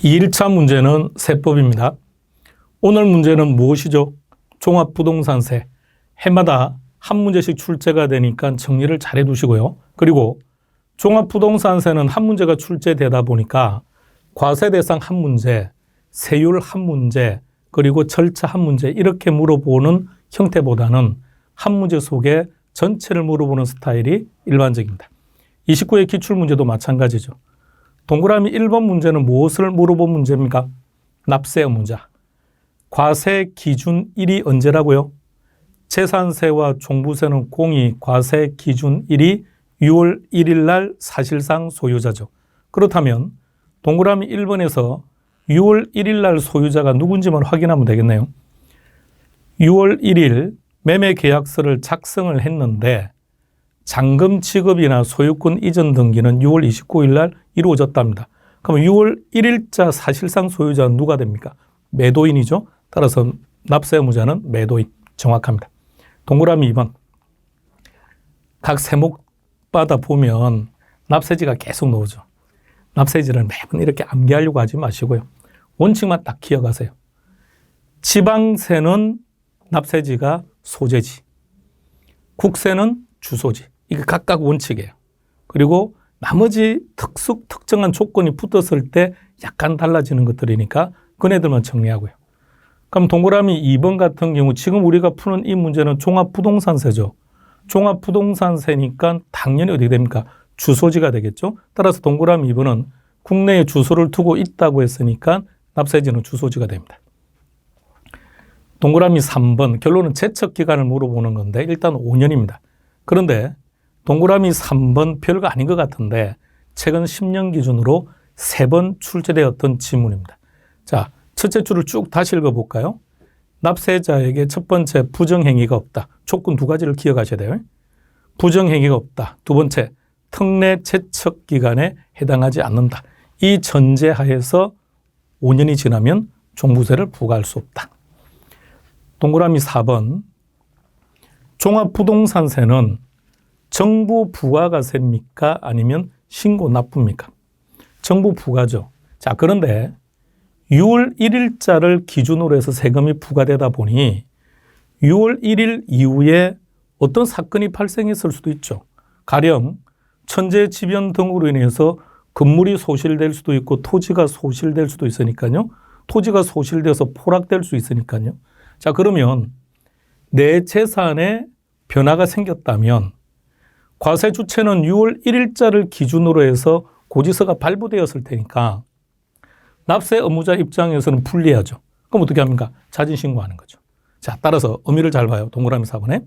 2일차 문제는 세법입니다. 오늘 문제는 무엇이죠? 종합부동산세. 해마다 한 문제씩 출제가 되니까 정리를 잘 해두시고요. 그리고 종합부동산세는 한 문제가 출제되다 보니까 과세대상 한 문제, 세율 한 문제, 그리고 절차 한 문제 이렇게 물어보는 형태보다는 한 문제 속에 전체를 물어보는 스타일이 일반적입니다. 29회 기출문제도 마찬가지죠. 동그라미 1번 문제는 무엇을 물어본 문제입니까? 납세 의무자. 과세 기준일이 언제라고요? 재산세와 종부세는 공이 과세 기준일이 6월 1일 날 사실상 소유자죠. 그렇다면 동그라미 1번에서 6월 1일 날 소유자가 누군지만 확인하면 되겠네요. 6월 1일 매매계약서를 작성을 했는데 잔금 지급이나 소유권 이전 등기는 6월 29일 날 이루어졌답니다. 그럼 6월 1일자 사실상 소유자는 누가 됩니까? 매도인이죠. 따라서 납세 의무자는 매도인. 정확합니다. 동그라미 2번. 각 세목마다 보면 납세지가 계속 나오죠. 납세지를 매번 이렇게 암기하려고 하지 마시고요. 원칙만 딱 기억하세요. 지방세는 납세지가 소재지, 국세는 주소지. 이게 각각 원칙이에요. 그리고 나머지 특정한 조건이 붙었을 때 약간 달라지는 것들이니까 그네들만 정리하고요. 그럼 동그라미 2번 같은 경우 지금 우리가 푸는 이 문제는 종합부동산세죠. 종합부동산세니까 당연히 어떻게 됩니까? 주소지가 되겠죠. 따라서 동그라미 2번은 국내에 주소를 두고 있다고 했으니까 납세지는 주소지가 됩니다. 동그라미 3번 결론은 제척기간을 물어보는 건데 일단 5년입니다. 그런데 동그라미 3번 별거 아닌 것 같은데 최근 10년 기준으로 3번 출제되었던 지문입니다. 자, 첫째 줄을 쭉 다시 읽어볼까요? 납세자에게 첫 번째 부정행위가 없다. 조건 두 가지를 기억하셔야 돼요. 부정행위가 없다. 두 번째 특례 제척기간에 해당하지 않는다. 이 전제하에서 5년이 지나면 종부세를 부과할 수 없다. 동그라미 4번 종합부동산세는 정부 부가가세입니까? 아니면 신고 납부입니까? 정부 부가죠. 자, 그런데 6월 1일자를 기준으로 해서 세금이 부과되다 보니 6월 1일 이후에 어떤 사건이 발생했을 수도 있죠. 가령 천재지변 등으로 인해서 건물이 소실될 수도 있고 토지가 소실될 수도 있으니까요. 토지가 소실돼서 포락될 수 있으니까요. 자, 그러면 내 재산에 변화가 생겼다면 과세 주체는 6월 1일자를 기준으로 해서 고지서가 발부되었을 테니까 납세 의무자 입장에서는 불리하죠. 그럼 어떻게 합니까? 자진 신고하는 거죠. 자, 따라서 의미를 잘 봐요. 동그라미 4번에.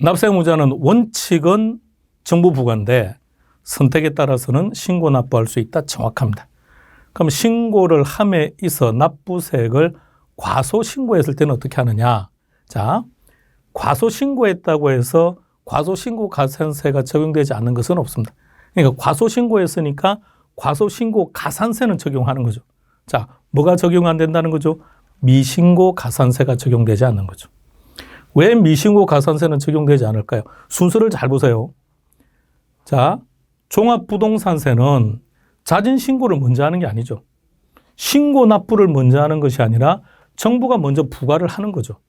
납세 의무자는 원칙은 정부 부과인데 선택에 따라서는 신고 납부할 수 있다. 정확합니다. 그럼 신고를 함에 있어 납부세액을 과소신고했을 때는 어떻게 하느냐? 자, 과소신고했다고 해서 과소신고 가산세가 적용되지 않는 것은 없습니다. 그러니까 과소신고했으니까 과소신고 가산세는 적용하는 거죠. 자, 뭐가 적용 안 된다는 거죠? 미신고 가산세가 적용되지 않는 거죠. 왜 미신고 가산세는 적용되지 않을까요? 순서를 잘 보세요. 자, 종합부동산세는 자진 신고를 먼저 하는 게 아니죠. 신고 납부를 먼저 하는 것이 아니라 정부가 먼저 부과를 하는 거죠.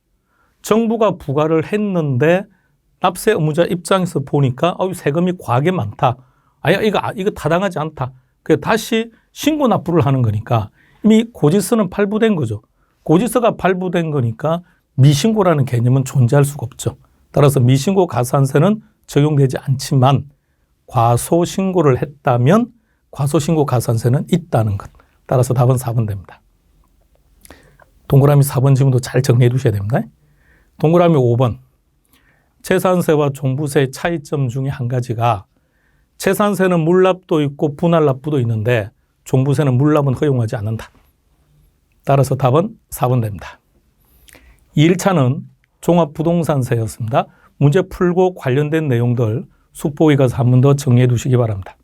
정부가 부과를 했는데 납세 의무자 입장에서 보니까 세금이 과하게 많다. 이거 타당하지 않다. 그래서 다시 신고 납부를 하는 거니까 이미 고지서는 발부된 거죠. 고지서가 발부된 거니까 미신고라는 개념은 존재할 수가 없죠. 따라서 미신고 가산세는 적용되지 않지만 과소신고를 했다면 과소신고 가산세는 있다는 것. 따라서 답은 4번 됩니다. 동그라미 4번 지금도 잘 정리해 두셔야 됩니다. 동그라미 5번. 재산세와 종부세의 차이점 중에 한 가지가 재산세는 물납도 있고 분할납부도 있는데 종부세는 물납은 허용하지 않는다. 따라서 답은 4번 됩니다. 2일차는 종합부동산세였습니다. 문제 풀고 관련된 내용들 숙보기 가서 한 번 더 정리해 두시기 바랍니다.